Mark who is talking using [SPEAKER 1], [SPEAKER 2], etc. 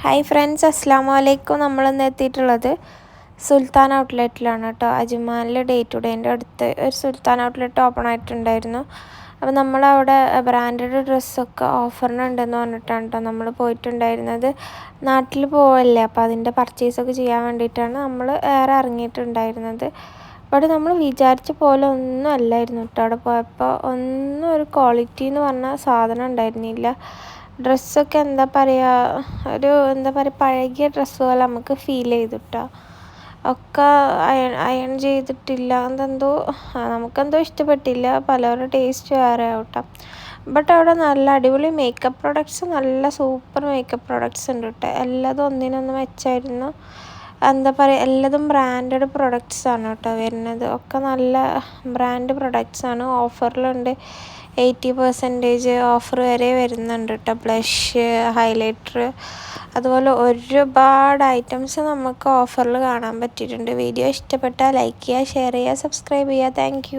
[SPEAKER 1] Hi friends, അസ്സാമു അലൈക്കും. നമ്മളിന്ന് എത്തിയിട്ടുള്ളത് സുൽത്താൻ ഔട്ട്ലെറ്റിലാണ് കേട്ടോ. അജ്മാനിൽ ഡേ ടു ഡേൻ്റെ അടുത്ത് ഒരു സുൽത്താൻ ഔട്ട്ലെറ്റ് ഓപ്പൺ ആയിട്ടുണ്ടായിരുന്നു. അപ്പോൾ നമ്മളവിടെ ബ്രാൻഡഡ് ഡ്രസ്സൊക്കെ ഓഫറിനുണ്ടെന്ന് പറഞ്ഞിട്ടാണ് കേട്ടോ നമ്മൾ പോയിട്ടുണ്ടായിരുന്നത്. നാട്ടിൽ പോവല്ലേ, അപ്പോൾ അതിൻ്റെ പർച്ചേസൊക്കെ ചെയ്യാൻ വേണ്ടിയിട്ടാണ് നമ്മൾ ഏറെ ഇറങ്ങിയിട്ടുണ്ടായിരുന്നത്. അവിടെ നമ്മൾ വിചാരിച്ച പോലെ ഒന്നും അല്ലായിരുന്നു കേട്ടോ. അവിടെ പോയപ്പോൾ ഒന്നും ഒരു ക്വാളിറ്റി എന്ന് പറഞ്ഞ സാധനം ഉണ്ടായിരുന്നില്ല. ഡ്രസ്സൊക്കെ എന്താ പറയുക പഴകിയ ഡ്രസ്സ് പോലെ നമുക്ക് ഫീൽ ചെയ്തു കേട്ടോ. ഒക്കെ അയൺ ചെയ്തിട്ടില്ല, നമുക്കെന്തോ ഇഷ്ടപ്പെട്ടില്ല. പലവരുടെ ടേസ്റ്റ് വേറെ ആവട്ടെ. ബട്ട് അവിടെ നല്ല അടിപൊളി മേക്കപ്പ് പ്രൊഡക്ട്സ്, നല്ല സൂപ്പർ മേക്കപ്പ് പ്രൊഡക്ട്സ് ഉണ്ട് കേട്ടോ. എല്ലാതും ഒന്നിനൊന്ന് വെച്ചായിരുന്നു. എല്ലാതും ബ്രാൻഡഡ് പ്രൊഡക്ട്സാണ് കേട്ടോ വരുന്നത്. ഒക്കെ നല്ല ബ്രാൻഡ് പ്രൊഡക്ട്സാണ്. ഓഫറിലുണ്ട്, 80% ഓഫർ വരെ വരുന്നുണ്ട് കേട്ടോ. ബ്ലഷ്, ഹൈലൈറ്റർ, അതുപോലെ ഒരുപാട് ഐറ്റംസ് നമുക്ക് ഓഫറിൽ കാണാൻ പറ്റിയിട്ടുണ്ട്. വീഡിയോ ഇഷ്ടപ്പെട്ടാൽ ലൈക്ക് ചെയ്യുക, ഷെയർ ചെയ്യുക, സബ്സ്ക്രൈബ് ചെയ്യുക. താങ്ക്